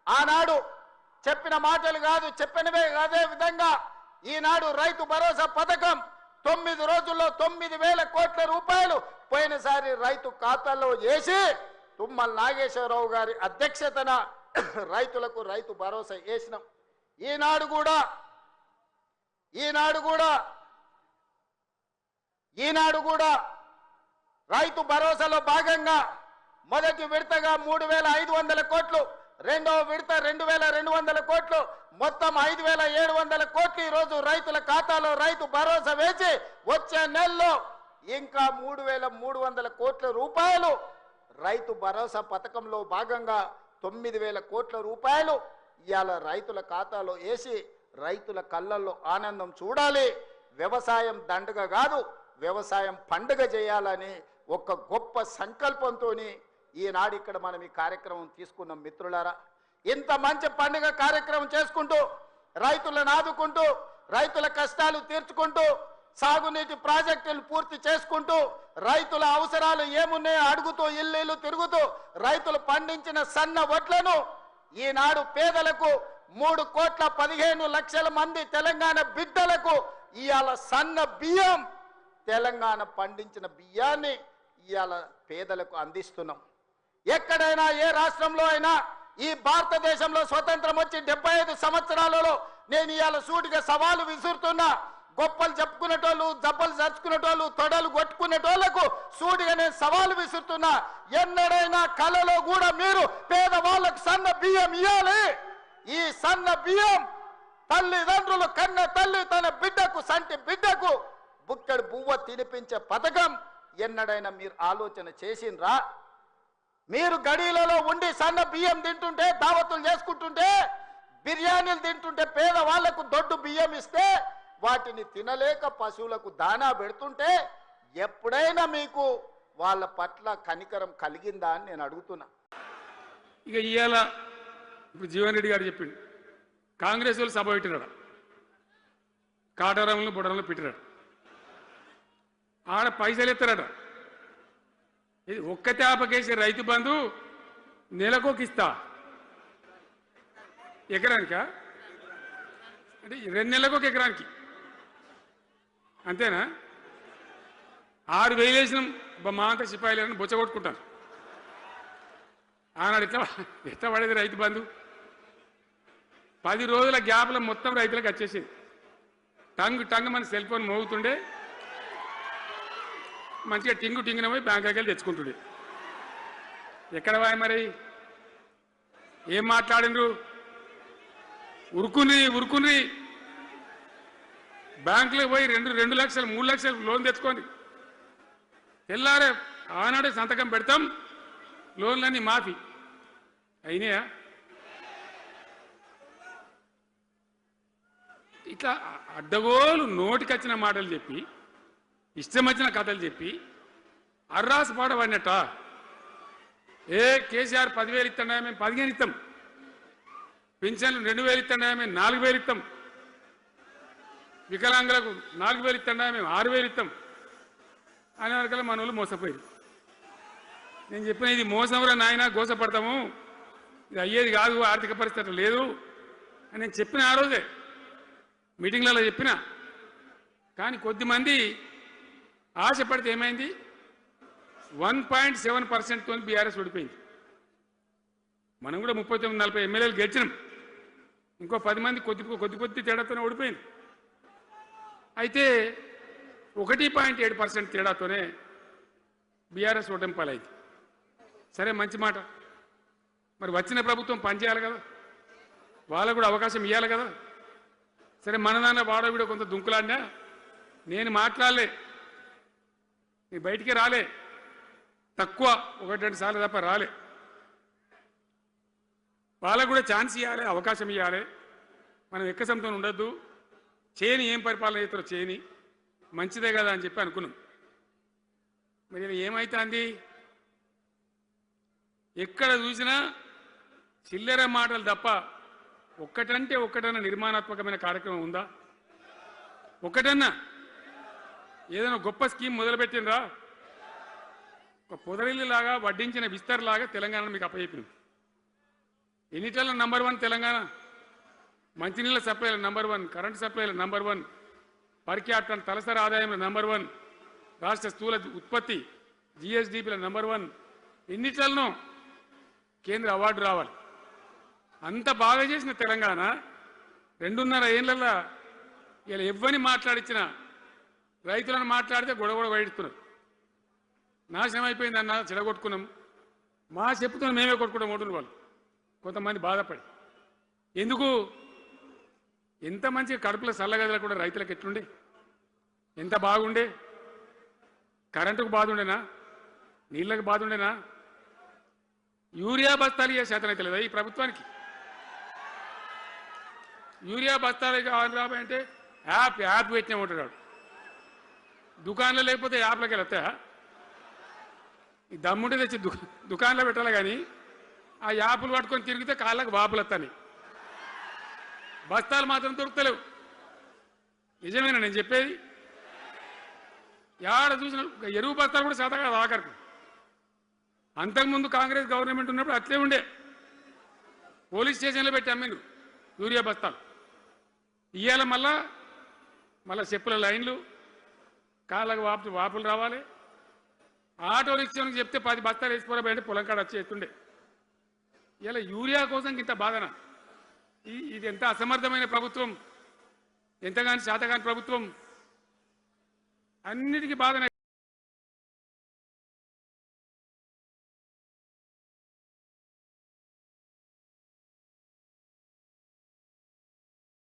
ఆనాడు చెప్పిన మాటలు కాదు, చెప్పినవే అదే విధంగా ఈనాడు రైతు భరోసా పథకం 9 రోజుల్లో 9,000 కోట్ల రూపాయలు పోయినసారి రైతు ఖాతాలో వేసి తుమ్మల నాగేశ్వరరావు గారి అధ్యక్షతన రైతులకు రైతు భరోసా వేసినాం. ఈనాడు కూడా రైతు భరోసాలో భాగంగా మొదటి విడతగా 3,500 కోట్లు, రెండవ విడత 2,200 కోట్లు, మొత్తం 5,700 కోట్లు ఈరోజు రైతుల ఖాతాలో రైతు భరోసా వేసి వచ్చే నెలలో ఇంకా 3,300 కోట్ల రూపాయలు రైతు భరోసా పథకంలో భాగంగా 9,000 కోట్ల రూపాయలు ఇవాళ రైతుల ఖాతాలో వేసి రైతుల కళ్ళల్లో ఆనందం చూడాలి. వ్యవసాయం దండగ కాదు, వ్యవసాయం పండుగ చేయాలని ఒక గొప్ప సంకల్పంతో ఈనాడు ఇక్కడ మనం ఈ కార్యక్రమం తీసుకున్నాం. మిత్రులారా, ఇంత మంచి పండుగ కార్యక్రమం చేసుకుంటూ రైతులను ఆదుకుంటూ రైతుల కష్టాలు తీర్చుకుంటూ సాగునీటి ప్రాజెక్టులు పూర్తి చేసుకుంటూ రైతుల అవసరాలు ఏమున్నాయో అడుగుతూ ఇల్లు తిరుగుతూ రైతులు పండించిన సన్న వడ్లను ఈనాడు పేదలకు 3,15,00,000 మంది తెలంగాణ బిడ్డలకు ఇవాళ సన్న బియ్యం, తెలంగాణ పండించిన బియ్యాన్ని ఇవాళ పేదలకు అందిస్తున్నాం. ఎక్కడైనా ఏ రాష్ట్రంలో అయినా ఈ భారతదేశంలో స్వతంత్రం వచ్చి 75 సంవత్సరాలలో నేను ఇవాళ సూటిగా సవాలు విసురుతున్నా. గొప్పలు చెప్పుకునేటోళ్ళు, జబ్బలు జరుచుకునేటోళ్ళు, తొడలు కొట్టుకునేటోళ్లకు సూటిగా నేను సవాలు విసురుతున్నా. ఎన్నడైనా కలలో కూడా మీరు పేదవాళ్ళకు సన్న బియ్యం ఇవ్వాలి. ఈ సన్న బియ్యం తల్లిదండ్రులు కన్న తల్లి తన బిడ్డకు, సంటి బిడ్డకు బుక్కడి బువ్వ తినిపించే పథకం ఎన్నడైనా మీరు ఆలోచన చేసిండ్రా? మీరు గడీలలో ఉండి సన్న బియ్యం తింటుంటే, దావతులు చేసుకుంటుంటే, బిర్యానీలు తింటుంటే, పేదవాళ్లకు దొడ్డు బియ్యం ఇస్తే వాటిని తినలేక పశువులకు దానా పెడుతుంటే ఎప్పుడైనా మీకు వాళ్ళ పట్ల కనికరం కలిగిందా అని నేను అడుగుతున్నా. ఇక ఇవాళ ఇప్పుడు జీవన్ రెడ్డి గారు చెప్పిండు, కాంగ్రెస్ వాళ్ళు సభ పెట్టినాడు, కాటారంలో బుడరంలో పెట్టినాడు, ఆడ పైసలు ఎత్తారట. ఇది ఒక్క తేపకేసి రైతు బంధు నెలకొక ఇస్తా, ఎకరానికా అంటే 2 నెలలకు ఒక ఎకరానికి అంతేనా? 6,000 వేసినాం మా అంతా సిపాయిలను బొచ్చ కొట్టుకుంటాను. ఆనాడు ఎట్లా పడేది రైతు బంధు? 10 రోజుల గ్యాప్లో మొత్తం రైతులకు వచ్చేసింది. టంగ్ మన సెల్ ఫోన్ మోగుతుండే, మంచిగా టింగున పోయి బ్యాంకుకి వెళ్ళి తెచ్చుకుంటుండే. ఎక్కడ వాయి మరి? ఏం మాట్లాడినరు? ఉరుకుని బ్యాంకులకు పోయి 2 లక్షలు 3 లక్షలు లోన్ తెచ్చుకోండి. తెల్లారే ఆనాడే సంతకం పెడతాం, లోన్లన్నీ మాఫీ అయినాయా? ఇట్లా అడ్డగోలు నోటికొచ్చిన మాటలు చెప్పి, ఇష్టం వచ్చిన కథలు చెప్పి అర్రాసు పాట పడినట్ట. కేసీఆర్ 10,000 ఇస్తాడా, మేము 15 ఇస్తాం. పింఛన్లు 2,000 ఇస్తాడా, మేము 4,000 ఇస్తాం. వికలాంగులకు 4,000 ఇస్తాడా, మేము 6,000 ఇస్తాం అనే వరకల్లా మన వాళ్ళు మోసపోయారు. నేను చెప్పిన ఇది మోసంరా నాయన, గోసపడతాము, ఇది అయ్యేది కాదు, ఆర్థిక పరిస్థితి లేదు అని నేను చెప్పిన ఆ రోజే మీటింగ్లలో చెప్పిన. కానీ కొద్దిమంది ఆశపడితే ఏమైంది? 1.7%తో బీఆర్ఎస్ ఓడిపోయింది. మనం కూడా 39-40 ఎమ్మెల్యేలు గెలిచినాం. ఇంకో 10 మంది కొద్ది తేడాతోనే ఓడిపోయింది. అయితే 1.7% తేడాతోనే బీఆర్ఎస్ ఓటమి పాలైంది. సరే, మంచి మాట. మరి వచ్చిన ప్రభుత్వం పనిచేయాలి కదా, వాళ్ళకు కూడా అవకాశం ఇవ్వాలి కదా. సరే, మన నాన్న వాడో వీడో కొంత దుంకులాడినా నేను మాట్లాడలే, నీ బయటికి రాలే, తక్కువ 1-2 సార్లు తప్ప రాలే. వాళ్ళకు కూడా ఛాన్స్ ఇవ్వాలి, అవకాశం ఇవ్వాలి. మనం ఎక్కసంతో ఉండొద్దు, చేయని ఏం పరిపాలన చేస్తారో చేయని, మంచిదే కదా అని చెప్పి అనుకున్నాం. మరి ఏమైతుంది? ఎక్కడ చూసినా చిల్లర మాటలు తప్ప ఒక్కటంటే ఒక్కటన్నా నిర్మాణాత్మకమైన కార్యక్రమం ఉందా? ఒక్కటన్నా ఏదైనా గొప్ప స్కీమ్ మొదలుపెట్టిండ్రా? ఒక పొదరిల్లులాగా వడ్డించిన విస్తరలాగా తెలంగాణను మీకు అప్పచెప్పినాం. ఎన్నిటల నంబర్ 1 తెలంగాణ, మంచినీళ్ళ సప్లైల నంబర్ 1, కరెంటు సప్లైల నంబర్ 1, పర్ క్యాపిటల్ తలసరి ఆదాయంలో నంబర్ 1, రాష్ట్ర స్థూల ఉత్పత్తి జిఎస్డిపిల నంబర్ 1, ఎన్నిటలను కేంద్ర అవార్డు రావాలి. అంత బాగా చేసిన తెలంగాణ 2.5 ఏళ్లలో ఇలా ఎవ్వని మాట్లాడించిన రైతులను మాట్లాడితే గొడవ వైడుతున్నారు. నాశనం అయిపోయిందన్న చెడగొట్టుకున్నాం, మా చెప్పుతున్న మేమే కొట్టుకుంటాం ఓటును వాళ్ళు కొంతమంది బాధపడి. ఎందుకు? ఎంత మంచి కడుపుల చల్లగదలు కూడా రైతులకు ఎట్లుండే, ఎంత బాగుండే, కరెంటుకు బాధ ఉండేనా, నీళ్ళకు బాధ ఉండేనా? యూరియా బస్తాలు ఇయ్యే శాతం అయితే లేదా ఈ ప్రభుత్వానికి? యూరియా బస్తాలు కావాలి రాబోయే అంటే యాప్ పెట్టినే ఉంటాడు. దుకాణంలో లేకపోతే యాప్లోకి వెళ్తాయా? ఈ దమ్ముంటే తెచ్చి దుకాణంలో పెట్టాలి, కానీ ఆ యాప్లు పట్టుకొని తిరిగితే కాళ్ళకు వాపులు వస్తాయి, బస్తాలు మాత్రం దొరుకుతలేవు. నిజమేనా నేను చెప్పేది? యాడ చూసిన ఎరువు బస్తాలు కూడా శాతం కాదు ఆఖరికి. అంతకుముందు కాంగ్రెస్ గవర్నమెంట్ ఉన్నప్పుడు అట్లే ఉండే, పోలీస్ స్టేషన్లో పెట్టి అమ్మిండ్రు యూరియా బస్తాలు. ఇవాళ మళ్ళా చెప్పుల లైన్లు, కాళ్ళకు వాపులు రావాలి. ఆటోలు ఇచ్చేవానికి చెప్తే 10 బస్తాలు వేసిపోరాబోయంటే పొలం కాడ వచ్చి ఎత్తుండే. ఇలా యూరియా కోసం ఇంత బాధన? ఇది ఎంత అసమర్థమైన ప్రభుత్వం, ఎంతగాని శాతగాని ప్రభుత్వం, అన్నిటికీ బాధన.